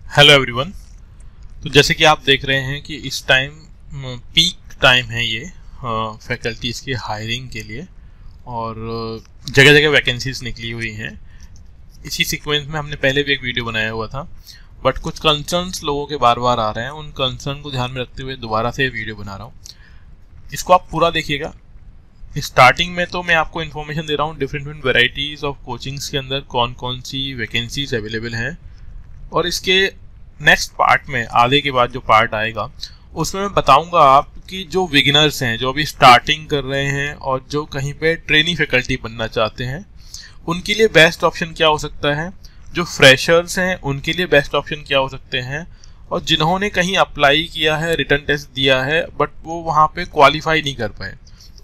Hello everyone. तो जैसे कि आप देख रहे हैं कि इस टाइम पीक टाइम है ये फैकल्टीज़ की हायरिंग के लिए और जगह जगह वैकेंसीज निकली हुई हैं। इसी सीक्वेंस में हमने पहले भी एक वीडियो बनाया हुआ था, बट कुछ कंसर्न्स लोगों के बार बार आ रहे हैं। उन कंसर्न को ध्यान में रखते हुए दोबारा से वीडियो बना रहा हूँ। इसको आप पूरा देखिएगा। स्टार्टिंग में तो मैं आपको इन्फॉर्मेशन दे रहा हूँ डिफरेंट वेराइटीज़ ऑफ कोचिंग्स के अंदर कौन कौन सी वैकेंसीज अवेलेबल हैं, और इसके नेक्स्ट पार्ट में आधे के बाद जो पार्ट आएगा उसमें मैं बताऊंगा आप कि जो बिगिनर्स हैं, जो अभी स्टार्टिंग कर रहे हैं और जो कहीं पे ट्रेनी फैकल्टी बनना चाहते हैं, उनके लिए बेस्ट ऑप्शन क्या हो सकता है। जो फ्रेशर्स हैं उनके लिए बेस्ट ऑप्शन क्या हो सकते हैं, और जिन्होंने कहीं अप्लाई किया है, रिटर्न टेस्ट दिया है बट वो वहाँ पे क्वालिफाई नहीं कर पाए,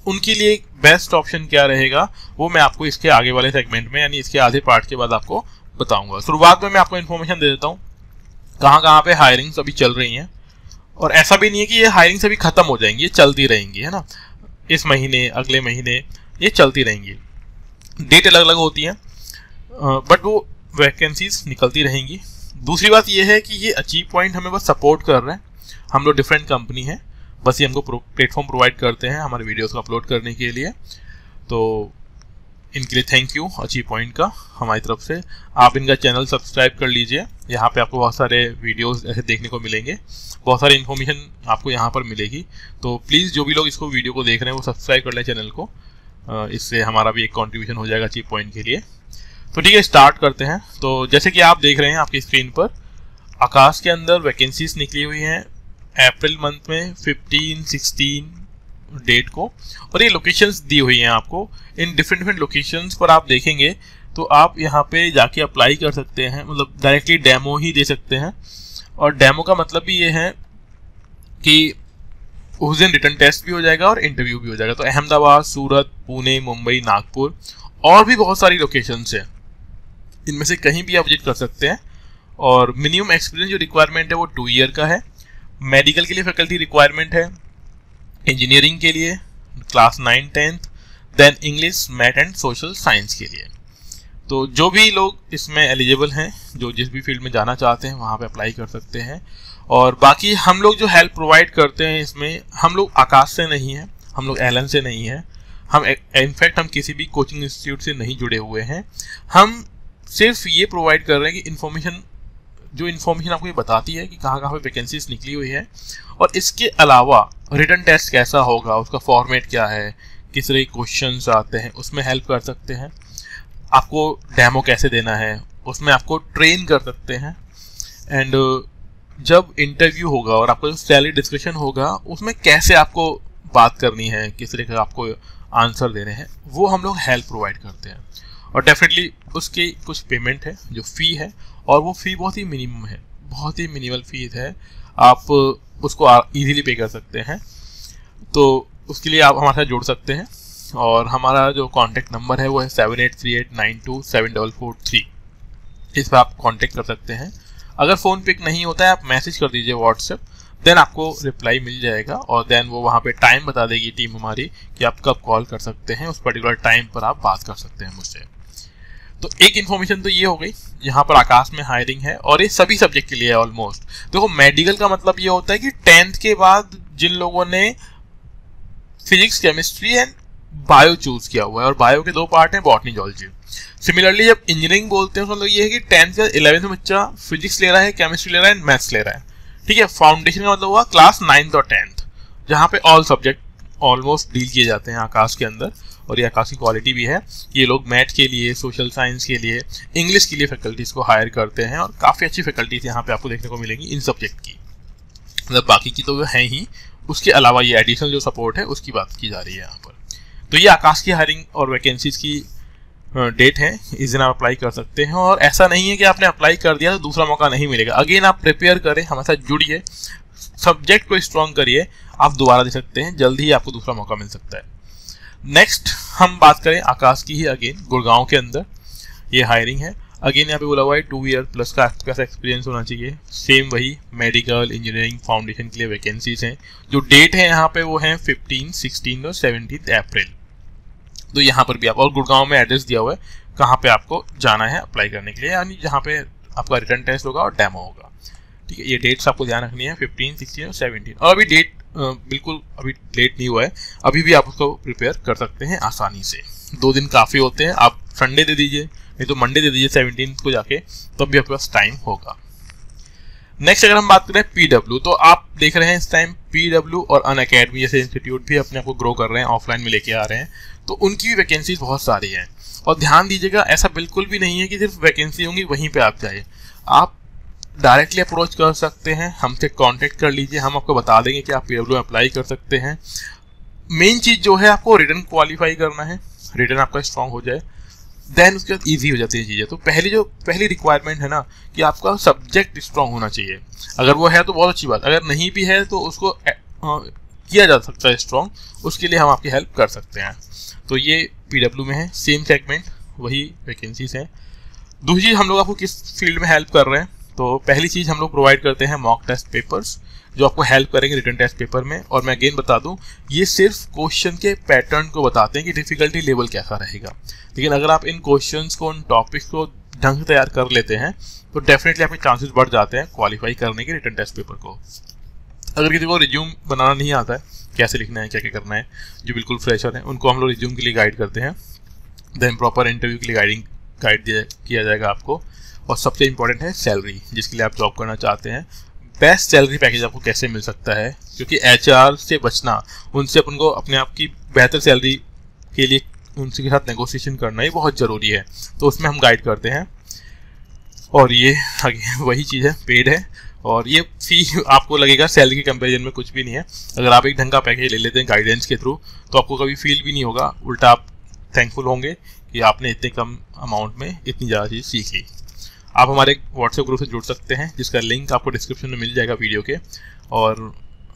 उनके लिए बेस्ट ऑप्शन क्या रहेगा, वो मैं आपको इसके आगे वाले सेगमेंट में यानी इसके आधे पार्ट के बाद आपको बताऊंगा। शुरुआत में मैं आपको इन्फॉर्मेशन दे देता हूँ कहाँ पे हायरिंग्स अभी चल रही हैं। और ऐसा भी नहीं है कि ये हायरिंग्स अभी खत्म हो जाएंगी, ये चलती रहेंगी, है ना। इस महीने, अगले महीने ये चलती रहेंगी। डेट अलग अलग होती हैं बट वो वैकेंसीज निकलती रहेंगी। दूसरी बात ये है कि ये अचीव पॉइंट हमें बस सपोर्ट कर रहे हैं। हम लोग डिफरेंट कंपनी है, बस ये हमको प्लेटफॉर्म प्रोवाइड करते हैं हमारे वीडियोस को अपलोड करने के लिए। तो इनके लिए थैंक यू अचीव पॉइंट का हमारी तरफ से। आप इनका चैनल सब्सक्राइब कर लीजिए, यहाँ पे आपको बहुत सारे वीडियोस ऐसे देखने को मिलेंगे, बहुत सारी इन्फॉर्मेशन आपको यहाँ पर मिलेगी। तो प्लीज़ जो भी लोग इसको वीडियो को देख रहे हैं वो सब्सक्राइब कर लें चैनल को, इससे हमारा भी एक कॉन्ट्रीब्यूशन हो जाएगा अचीव पॉइंट के लिए। तो ठीक है, स्टार्ट करते हैं। तो जैसे कि आप देख रहे हैं आपकी स्क्रीन पर, आकाश के अंदर वैकेंसीज निकली हुई हैं अप्रैल मंथ में 15-16 डेट को, और ये लोकेशंस दी हुई हैं आपको। इन डिफरेंट लोकेशंस पर आप देखेंगे तो आप यहाँ पे जाके अप्लाई कर सकते हैं, मतलब डायरेक्टली डेमो ही दे सकते हैं। और डेमो का मतलब भी ये है कि उस दिन रिटर्न टेस्ट भी हो जाएगा और इंटरव्यू भी हो जाएगा। तो अहमदाबाद, सूरत, पुणे, मुंबई, नागपुर और भी बहुत सारी लोकेशंस हैं, इनमें से कहीं भी आप विजिट कर सकते हैं। और मिनिमम एक्सपीरियंस जो रिक्वायरमेंट है वो 2 ईयर का है। मेडिकल के लिए फैकल्टी रिक्वायरमेंट है, इंजीनियरिंग के लिए class 9-10, then English, math and social science के लिए। तो जो भी लोग इसमें एलिजिबल हैं, जो जिस भी फील्ड में जाना चाहते हैं वहाँ पे अप्लाई कर सकते हैं। और बाकी हम लोग जो हेल्प प्रोवाइड करते हैं इसमें, हम लोग आकाश से नहीं हैं, हम लोग एलन से नहीं हैं, हम इनफैक्ट हम किसी भी कोचिंग इंस्टीट्यूट से नहीं जुड़े हुए हैं। हम सिर्फ ये प्रोवाइड कर रहे हैं कि इन्फॉर्मेशन आपको ये बताती है कि कहाँ पे वैकेंसीज निकली हुई है, और इसके अलावा रिटर्न टेस्ट कैसा होगा, उसका फॉर्मेट क्या है, किस तरह के क्वेश्चंस आते हैं, उसमें हेल्प कर सकते हैं। आपको डेमो कैसे देना है उसमें आपको ट्रेन कर सकते हैं। एंड जब इंटरव्यू होगा और आपका जो सैलरी डिस्कशन होगा उसमें कैसे आपको बात करनी है, किस तरह का आपको आंसर देने हैं, वो हम लोग हेल्प प्रोवाइड करते हैं। और डेफिनेटली उसकी कुछ पेमेंट है, जो फ़ी है, और वो फ़ी बहुत ही मिनिमम है, बहुत ही मिनिमल फीस है। आप उसको इजीली पे कर सकते हैं। तो उसके लिए आप हमारे साथ जुड़ सकते हैं, और हमारा जो कॉन्टैक्ट नंबर है वो है 7838927443। इस पर आप कॉन्टैक्ट कर सकते हैं। अगर फ़ोन पिक नहीं होता है आप मैसेज कर दीजिए व्हाट्सएप, देन आपको रिप्लाई मिल जाएगा, और देन वो वहाँ पे टाइम बता देगी टीम हमारी कि आप कब कॉल कर सकते हैं। उस पर्टिकुलर टाइम पर आप बात कर सकते हैं मुझसे। तो एक इन्फॉर्मेशन तो ये हो गई, यहाँ पर आकाश में हायरिंग है और ये सभी सब्जेक्ट के लिए है ऑलमोस्ट। देखो, मेडिकल का मतलब ये होता है कि 10th के बाद जिन लोगों ने physics, chemistry and bio choose किया हुआ है, और बायो के 2 पार्ट हैं, बॉटनी, जूलॉजी। सिमिलरली जब इंजीनियरिंग बोलते हैं तो मतलब ये है कि 10th या 11th में बच्चा फिजिक्स ले रहा है, केमिस्ट्री ले रहा है एंड मैथ्स ले रहा है। ठीक है, फाउंडेशन का मतलब हुआ क्लास 9th और 10th, जहाँ पे ऑल सब्जेक्ट ऑलमोस्ट डील किए जाते हैं आकाश के अंदर। और ये आकाश की क्वालिटी भी है, ये लोग मैथ के लिए, सोशल साइंस के लिए, इंग्लिश के लिए फैकल्टीज़ को हायर करते हैं, और काफ़ी अच्छी फैकल्टीज यहाँ पे आपको देखने को मिलेंगी इन सब्जेक्ट की। मतलब बाकी की तो हैं ही, उसके अलावा ये एडिशनल जो सपोर्ट है उसकी बात की जा रही है यहाँ पर। तो ये आकाश की हायरिंग और वैकेंसीज की डेट है, इस दिन आप अप्लाई कर सकते हैं। और ऐसा नहीं है कि आपने अप्लाई कर दिया तो दूसरा मौका नहीं मिलेगा। अगेन आप प्रिपेयर करें, हमारे साथ जुड़िए, सब्जेक्ट को स्ट्रॉन्ग करिए, आप दोबारा दे सकते हैं, जल्दी ही आपको दूसरा मौका मिल सकता है। नेक्स्ट हम बात करें आकाश की ही। अगेन गुड़गांव के अंदर ये हायरिंग है। अगेन यहाँ पे बोला हुआ है 2 ईयर प्लस का एक्सपीरियंस होना चाहिए। सेम वही मेडिकल, इंजीनियरिंग, फाउंडेशन के लिए वैकेंसीज हैं। जो डेट है यहाँ पे वो है 15, 16 और 17 अप्रैल। तो यहाँ पर भी आप, और गुड़गांव में एड्रेस दिया हुआ है कहाँ पे आपको जाना है अप्लाई करने के लिए, यानी जहाँ पे आपका रिटर्न टेस्ट होगा और डेमो होगा। ठीक है, ये डेट्स आपको ध्यान रखनी है 15, 16 और 17। और अभी डेट बिल्कुल अभी लेट नहीं हुआ है, अभी भी आप उसको प्रिपेयर कर सकते हैं आसानी से। 2 दिन काफ़ी होते हैं, आप संडे दे दीजिए, नहीं तो मंडे दे दीजिए 17 को जाके, तब भी आपके पास टाइम होगा। नेक्स्ट अगर हम बात करें PW, तो आप देख रहे हैं इस टाइम PW और अनअकैडमी जैसे इंस्टीट्यूट भी अपने आप को ग्रो कर रहे हैं, ऑफलाइन में लेके आ रहे हैं, तो उनकी भी वैकेंसीज बहुत सारी हैं। और ध्यान दीजिएगा, ऐसा बिल्कुल भी नहीं है कि सिर्फ वैकेंसी होंगी वहीं पे आप जाइए, आप डायरेक्टली अप्रोच कर सकते हैं, हमसे कांटेक्ट कर लीजिए, हम आपको बता देंगे कि आप PW में अप्लाई कर सकते हैं। मेन चीज़ जो है, आपको रिटर्न क्वालिफाई करना है, रिटर्न आपका स्ट्रांग हो जाए, देन उसके बाद ईजी हो जाती है चीज़ें। तो पहली रिक्वायरमेंट है ना कि आपका सब्जेक्ट स्ट्रांग होना चाहिए। अगर वो है तो बहुत अच्छी बात, अगर नहीं भी है तो उसको किया जा सकता है स्ट्रांग, उसके लिए हम आपकी हेल्प कर सकते हैं। तो ये PW में है, सेम सेगमेंट, वही वैकेंसीज हैं। दूसरी चीज़, हम लोग आपको किस फील्ड में हेल्प कर रहे हैं, तो पहली चीज़ हम लोग प्रोवाइड करते हैं मॉक टेस्ट पेपर्स, जो आपको हेल्प करेंगे रिटर्न टेस्ट पेपर में। और मैं अगेन बता दूं, ये सिर्फ क्वेश्चन के पैटर्न को बताते हैं कि डिफिकल्टी लेवल कैसा रहेगा, लेकिन अगर आप इन क्वेश्चंस को, उन टॉपिक्स को ढंग से तैयार कर लेते हैं तो डेफिनेटली आपके चांसेस बढ़ जाते हैं क्वालिफाई करने के रिटर्न टेस्ट पेपर को। अगर किसी को रिज्यूम बनाना नहीं आता है, कैसे लिखना है, क्या क्या करना है, जो बिल्कुल फ्रेशर है उनको हम लोग रिज्यूम के लिए गाइड करते हैं। देन प्रॉपर इंटरव्यू के लिए गाइड किया जाएगा आपको। और सबसे इंपॉर्टेंट है सैलरी, जिसके लिए आप जॉब करना चाहते हैं, बेस्ट सैलरी पैकेज आपको कैसे मिल सकता है, क्योंकि HR से बचना, उनसे अपन को अपने आप की बेहतर सैलरी के लिए उनके साथ नेगोशिएशन करना ही बहुत ज़रूरी है, तो उसमें हम गाइड करते हैं। और ये आगे वही चीज़ है, पेड है, और ये फी आपको लगेगा सैलरी के कंपैरिजन में कुछ भी नहीं है। अगर आप एक ढंग का पैकेज ले लेते हैं गाइडेंस के थ्रू, तो आपको कभी फील भी नहीं होगा, उल्टा आप थैंकफुल होंगे कि आपने इतने कम अमाउंट में इतनी ज़्यादा चीज़ सीख ली। आप हमारे व्हाट्सएप ग्रुप से जुड़ सकते हैं, जिसका लिंक आपको डिस्क्रिप्शन में मिल जाएगा वीडियो के, और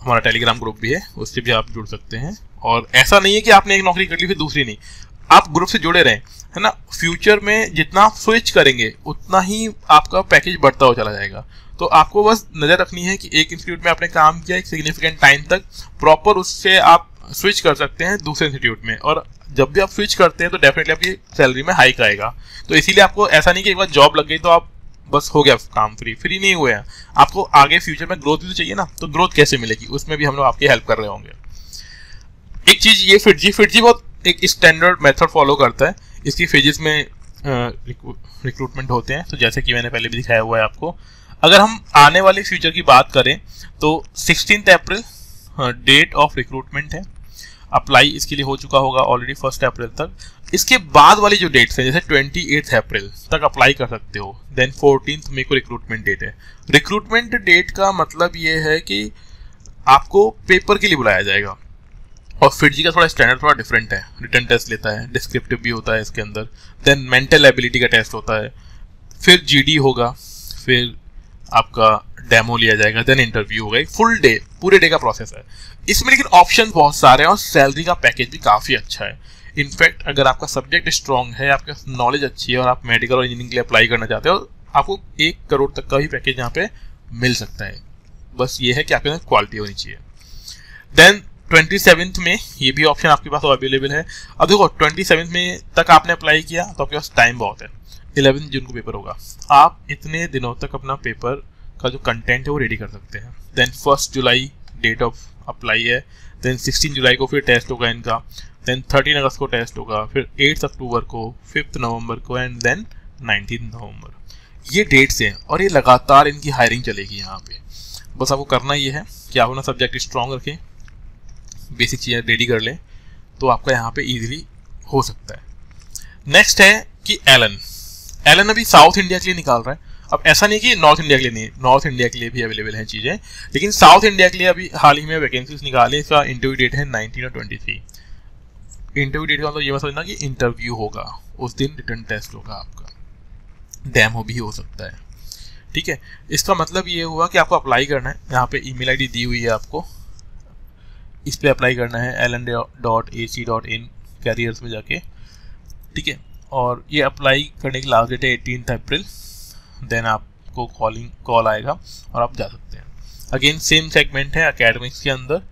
हमारा टेलीग्राम ग्रुप भी है, उससे भी आप जुड़ सकते हैं। और ऐसा नहीं है कि आपने एक नौकरी कर ली फिर दूसरी नहीं, आप ग्रुप से जुड़े रहें, है ना। फ्यूचर में जितना आप स्विच करेंगे उतना ही आपका पैकेज बढ़ता हुआ चला जाएगा। तो आपको बस नज़र रखनी है कि एक इंस्टीट्यूट में आपने काम किया एक सिग्निफिकेंट टाइम तक, प्रॉपर उससे आप स्विच कर सकते हैं दूसरे इंस्टीट्यूट में, और जब भी आप स्विच करते हैं तो डेफिनेटली आपकी सैलरी में हाइक आएगा। तो इसीलिए आपको ऐसा नहीं कि एक बार जॉब लग गई तो आप बस हो गया काम, फ्री नहीं हुए हैं, आपको आगे फ्यूचर में ग्रोथ भी तो चाहिए ना। तो ग्रोथ कैसे मिलेगी, उसमें भी हम लोग आपकी हेल्प कर रहे होंगे। एक चीज़ ये फिटजी बहुत एक स्टैंडर्ड मेथड फॉलो करता है, इसकी फेजेस में रिक्रूटमेंट होते हैं। तो जैसे कि मैंने पहले भी दिखाया हुआ है आपको, अगर हम आने वाले फ्यूचर की बात करें तो 16 अप्रैल डेट ऑफ रिक्रूटमेंट है। अप्लाई इसके लिए हो चुका होगा ऑलरेडी 1 अप्रैल तक। इसके बाद वाली जो डेट्स है, जैसे 28 अप्रैल तक अप्लाई कर सकते हो, देन 14 मई को रिक्रूटमेंट डेट है। रिक्रूटमेंट डेट का मतलब ये है कि आपको पेपर के लिए बुलाया जाएगा, और फिटजी का थोड़ा स्टैंडर्ड थोड़ा डिफरेंट है, रिटन टेस्ट लेता है, डिस्क्रिप्टिव भी होता है इसके अंदर, देन मेंटल एबिलिटी का टेस्ट होता है, फिर GD होगा, फिर आपका डेमो लिया जाएगा, देन इंटरव्यू होगा। एक फुल डे, पूरे डे का प्रोसेस है इसमें, लेकिन ऑप्शन बहुत सारे हैं और सैलरी का पैकेज भी काफ़ी अच्छा है। इनफैक्ट अगर आपका सब्जेक्ट स्ट्रॉन्ग है, आपका नॉलेज अच्छी है और आप मेडिकल और इंजीनियरिंग के लिए अप्लाई करना चाहते हो, आपको 1 करोड़ तक का भी पैकेज यहाँ पे मिल सकता है। बस ये है कि आपके अंदर क्वालिटी होनी चाहिए। देन 27 में ये भी ऑप्शन आपके पास अवेलेबल है। अब देखो 27 में तक आपने अप्लाई किया तो आपके पास टाइम बहुत है, 11 जून को पेपर होगा, आप इतने दिनों तक अपना पेपर का जो कंटेंट है वो रेडी कर सकते हैं। Then 1 July date of apply है, देन 16 जुलाई को फिर टेस्ट होगा इनका, देन 13 अगस्त को टेस्ट होगा, फिर 8 अक्टूबर को, 5 नवंबर को, एंड देन 19 नवंबर। ये डेट्स हैं और ये लगातार इनकी हायरिंग चलेगी यहाँ पे। बस आपको करना ये है कि आप अपना सब्जेक्ट स्ट्रॉन्ग रखें, बेसिक चीज़ें रेडी कर लें, तो आपका यहाँ पे इजीली हो सकता है। नेक्स्ट है कि एलन अभी साउथ इंडिया के लिए निकाल रहा है। अब ऐसा नहीं कि नॉर्थ इंडिया के लिए नहीं, नॉर्थ इंडिया के लिए भी अवेलेबल हैं चीज़ें, लेकिन साउथ इंडिया के लिए अभी हाल ही में वैकेंसीज निकाली। इसका इंटरव्यू डेट है 19 और 23। इंटरव्यू डेट का मतलब ये मत समझना कि इंटरव्यू होगा, उस दिन रिटन टेस्ट होगा, आपका डेमो भी हो सकता है, ठीक है। इसका मतलब ये हुआ कि आपको अप्लाई करना है, यहाँ पे ईमेल ID दी हुई है आपको, इस पर अप्लाई करना है ln.ac.in कैरियर्स में जाके, ठीक है। और ये अप्लाई करने की लास्ट डेट है 18 अप्रैल। देन आपको कॉल आएगा और आप जा सकते हैं। अगेन सेम सेगमेंट है एकेडमिक्स के अंदर,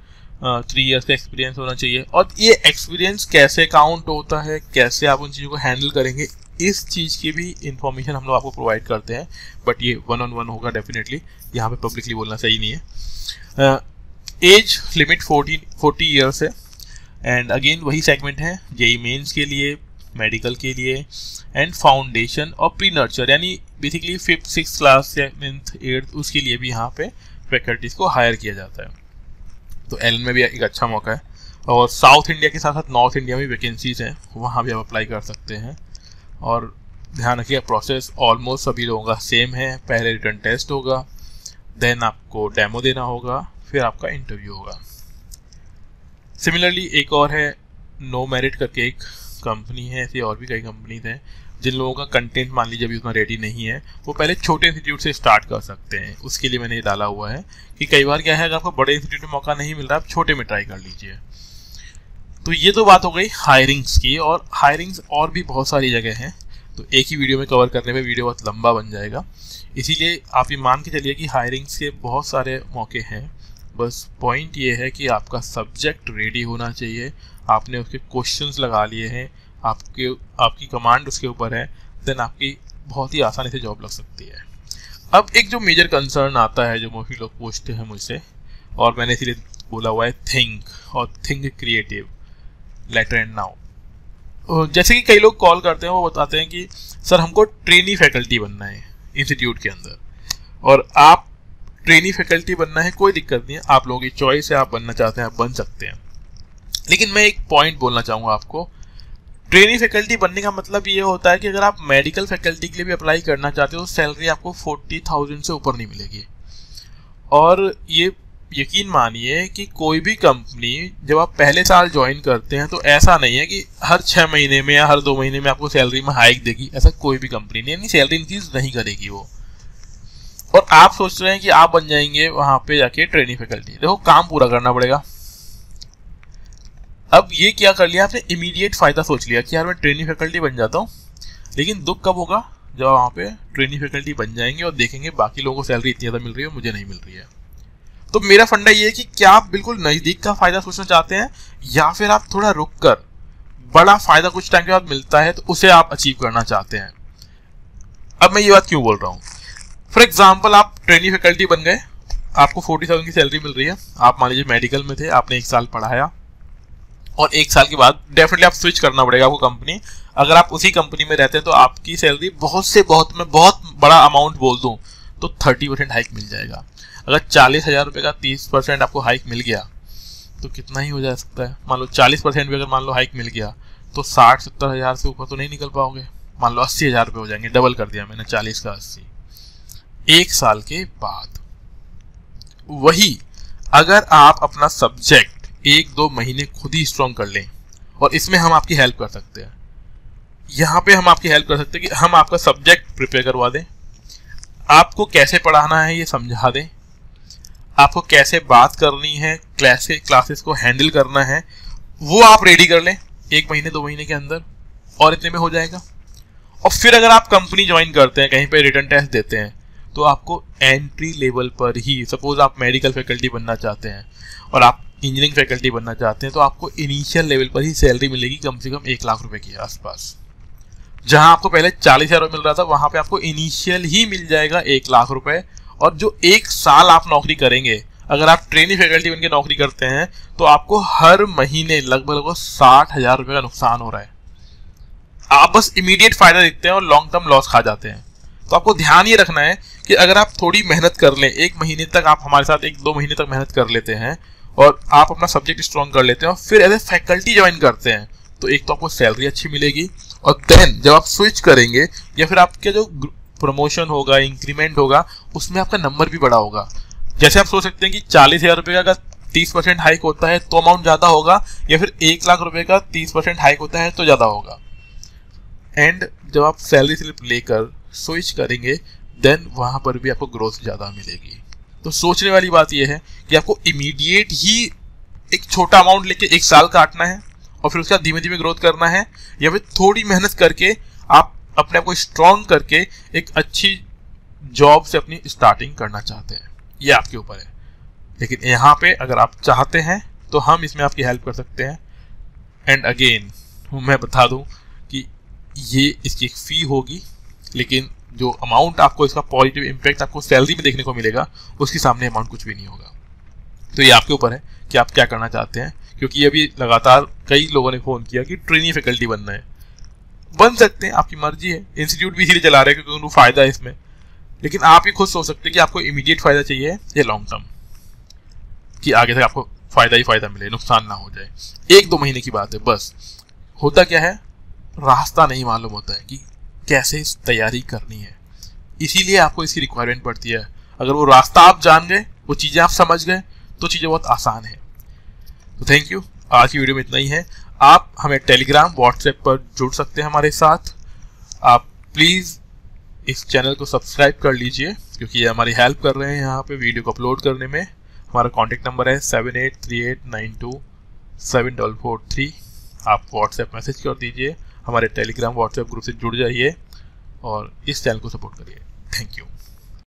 3 इयर्स का एक्सपीरियंस होना चाहिए। और ये एक्सपीरियंस कैसे काउंट होता है, कैसे आप उन चीज़ों को हैंडल करेंगे, इस चीज़ की भी इंफॉर्मेशन हम लोग आपको प्रोवाइड करते हैं, बट ये 1-on-1 होगा डेफिनेटली, यहाँ पे पब्लिकली बोलना सही नहीं है। एज लिमिट 40 ईयर्स है, एंड अगेन वही सेगमेंट है जेईई मेंस के लिए, मेडिकल के लिए, एंड फाउंडेशन और प्री नर्चर, यानी बेसिकली 5th 6th क्लास या 7th 8th उसके लिए भी यहाँ पे फैकल्टीज़ को हायर किया जाता है। तो एलन में भी एक अच्छा मौका है, और साउथ इंडिया के साथ साथ नॉर्थ इंडिया में वैकेंसीज हैं, वहाँ भी आप अप्लाई कर सकते हैं। और ध्यान रखिए प्रोसेस ऑलमोस्ट सभी लोगों का सेम है, पहले रिटन टेस्ट होगा, देन आपको डेमो देना होगा, फिर आपका इंटरव्यू होगा। सिमिलरली एक और है नो मेरिट करके एक कंपनी है, ऐसी और भी कई कंपनीज हैं जिन लोगों का कंटेंट मान लीजिए अभी उतना रेडी नहीं है, वो पहले छोटे इंस्टीट्यूट से स्टार्ट कर सकते हैं। उसके लिए मैंने ये डाला हुआ है कि कई बार क्या है, अगर आपको बड़े इंस्टीट्यूट में मौका नहीं मिल रहा, आप छोटे में ट्राई कर लीजिए। तो ये तो बात हो गई हायरिंग्स की, और हायरिंग्स और भी बहुत सारी जगह हैं, तो एक ही वीडियो में कवर करने में वीडियो बहुत लंबा बन जाएगा, इसीलिए आप ये मान के चलिए कि हायरिंग्स के बहुत सारे मौके हैं। बस पॉइंट ये है कि आपका सब्जेक्ट रेडी होना चाहिए, आपने उसके क्वेश्चंस लगा लिए हैं, आपकी कमांड उसके ऊपर है, देन आपकी बहुत ही आसानी से जॉब लग सकती है। अब एक जो मेजर कंसर्न आता है, जो मोस्टली लोग पूछते हैं मुझसे, और मैंने इसीलिए बोला हुआ है थिंक, और think creative, later and now. जैसे कि कई लोग कॉल करते हैं, वो बताते हैं कि सर हमको ट्रेनी फैकल्टी बनना है इंस्टीट्यूट के अंदर, और आप ट्रेनी फैकल्टी बनना है कोई दिक्कत नहीं है, आप लोगों की चॉइस है, आप बनना चाहते हैं आप बन सकते हैं। लेकिन मैं एक पॉइंट बोलना चाहूँगा आपको, ट्रेनी फैकल्टी बनने का मतलब ये होता है कि अगर आप मेडिकल फैकल्टी के लिए भी अप्लाई करना चाहते हो तो सैलरी आपको 40,000 से ऊपर नहीं मिलेगी। और ये यकीन मानिए कि कोई भी कंपनी जब आप पहले साल ज्वाइन करते हैं तो ऐसा नहीं है कि हर 6 महीने में या हर 2 महीने में आपको सैलरी में हाइक देगी, ऐसा कोई भी कंपनी नहीं, यानी सैलरी इंक्रीज नहीं करेगी वो। और आप सोच रहे हैं कि आप बन जाएंगे वहां पे जाके ट्रेनी फैकल्टी, देखो काम पूरा करना पड़ेगा। अब ये क्या कर लिया आपने, इमीडिएट फायदा सोच लिया कि यार मैं ट्रेनी फैकल्टी बन जाता हूँ, लेकिन दुख कब होगा, जब वहाँ पे ट्रेनी फैकल्टी बन जाएंगे और देखेंगे बाकी लोगों को सैलरी इतनी ज़्यादा मिल रही है और मुझे नहीं मिल रही है। तो मेरा फंडा ये है कि क्या आप बिल्कुल नज़दीक का फायदा सोचना चाहते हैं, या फिर आप थोड़ा रुक कर बड़ा फायदा कुछ टाइम के बाद मिलता है तो उसे आप अचीव करना चाहते हैं। अब मैं ये बात क्यों बोल रहा हूँ, फॉर एग्जाम्पल आप ट्रेनी फैकल्टी बन गए, आपको 40,000 की सैलरी मिल रही है, आप मान लीजिए मेडिकल में थे, आपने 1 साल पढ़ाया, और 1 साल के बाद डेफिनेटली आप स्विच करना पड़ेगा आपको कंपनी। अगर आप उसी कंपनी में रहते हैं तो आपकी सैलरी मैं बहुत बड़ा अमाउंट बोल दूं तो 30% हाइक मिल जाएगा। अगर 40,000 रुपये का 30% आपको हाइक मिल गया तो कितना ही हो जा सकता है, मान लो 40% भी अगर मान लो हाइक मिल गया तो 60-70 हज़ार से ऊपर तो नहीं निकल पाओगे, मान लो 80,000 रुपये हो जाएंगे, डबल कर दिया मैंने, 40 का 80। 1 साल के बाद वही अगर आप अपना सब्जेक्ट 1-2 महीने खुद ही स्ट्रॉन्ग कर लें, और इसमें हम आपकी हेल्प कर सकते हैं, यहाँ पे हम आपकी हेल्प कर सकते हैं कि हम आपका सब्जेक्ट प्रिपेयर करवा दें, आपको कैसे पढ़ाना है ये समझा दें, आपको कैसे बात करनी है, क्लासेस को हैंडल करना है, वो आप रेडी कर लें 1 महीने 2 महीने के अंदर, और इतने में हो जाएगा। और फिर अगर आप कंपनी ज्वाइन करते हैं, कहीं पे रिटन टेस्ट देते हैं, तो आपको एंट्री लेवल पर ही, सपोज आप मेडिकल फैकल्टी बनना चाहते हैं और आप इंजीनियरिंग फैकल्टी बनना चाहते हैं, तो आपको इनिशियल लेवल पर ही सैलरी मिलेगी कम से कम 1 लाख रुपए के आसपास। जहां आपको पहले 40,000 मिल रहा था, वहां पे आपको इनिशियल ही मिल जाएगा 1 लाख रुपए। और जो 1 साल आप नौकरी करेंगे, अगर आप ट्रेनी फैकल्टी बनकर नौकरी करते हैं तो आपको हर महीने लगभग 60,000 रुपये का नुकसान हो रहा है। आप बस इमीडिएट फायदा देखते हैं और लॉन्ग टर्म लॉस खा जाते हैं। तो आपको ध्यान ये रखना है कि अगर आप थोड़ी मेहनत कर लें, 1 महीने तक आप हमारे साथ 1-2 महीने तक मेहनत कर लेते हैं और आप अपना सब्जेक्ट स्ट्रॉन्ग कर लेते हैं और फिर एज ए फैकल्टी ज्वाइन करते हैं, तो एक तो आपको सैलरी अच्छी मिलेगी, और देन जब आप स्विच करेंगे या फिर आपके जो प्रमोशन होगा, इंक्रीमेंट होगा, उसमें आपका नंबर भी बड़ा होगा। जैसे आप सोच सकते हैं कि 40,000 रुपये का अगर 30% हाइक होता है तो अमाउंट ज़्यादा होगा, या फिर 1 लाख रुपये का 30% हाइक होता है तो ज़्यादा होगा। एंड जब आप सैलरी स्लिप लेकर स्विच करेंगे, देन वहाँ पर भी आपको ग्रोथ ज़्यादा मिलेगी। तो सोचने वाली बात यह है कि आपको इमीडिएट ही एक छोटा अमाउंट लेके 1 साल काटना है और फिर उसका धीमे धीमे ग्रोथ करना है, या फिर थोड़ी मेहनत करके आप अपने आप को स्ट्रॉन्ग करके एक अच्छी जॉब से अपनी स्टार्टिंग करना चाहते हैं, ये आपके ऊपर है। लेकिन यहाँ पे अगर आप चाहते हैं तो हम इसमें आपकी हेल्प कर सकते हैं। एंड अगेन मैं बता दूं कि ये इसकी एक फ़ी होगी, लेकिन जो अमाउंट आपको इसका पॉजिटिव इम्पैक्ट आपको सैलरी में देखने को मिलेगा उसके सामने अमाउंट कुछ भी नहीं होगा। तो ये आपके ऊपर है कि आप क्या करना चाहते हैं, क्योंकि अभी लगातार कई लोगों ने फ़ोन किया कि ट्रेनी फैकल्टी बनना है। बन सकते हैं, आपकी मर्जी है। इंस्टीट्यूट भी इसीलिए चला रहे हैं क्योंकि उनको फ़ायदा है इसमें, लेकिन आप ही खुद सोच सकते हैं कि आपको इमीडिएट फ़ायदा चाहिए या लॉन्ग टर्म, कि आगे तक आपको फ़ायदा ही फ़ायदा मिले, नुकसान ना हो जाए। 1-2 महीने की बात है बस। होता क्या है, रास्ता नहीं मालूम होता है कि कैसे तैयारी करनी है, इसीलिए आपको इसकी रिक्वायरमेंट पड़ती है। अगर वो रास्ता आप जान गए, वो चीज़ें आप समझ गए, तो चीज़ें बहुत आसान है। तो थैंक यू, आज की वीडियो में इतना ही है। आप हमें टेलीग्राम, व्हाट्सएप पर जुड़ सकते हैं हमारे साथ। आप प्लीज़ इस चैनल को सब्सक्राइब कर लीजिए, क्योंकि ये हमारी हेल्प कर रहे हैं यहाँ पे वीडियो को अपलोड करने में। हमारा कॉन्टैक्ट नंबर है 7838927443। आप व्हाट्सएप मैसेज कर दीजिए, हमारे टेलीग्राम व्हाट्सएप ग्रुप से जुड़ जाइए और इस चैनल को सपोर्ट करिए। Thank you.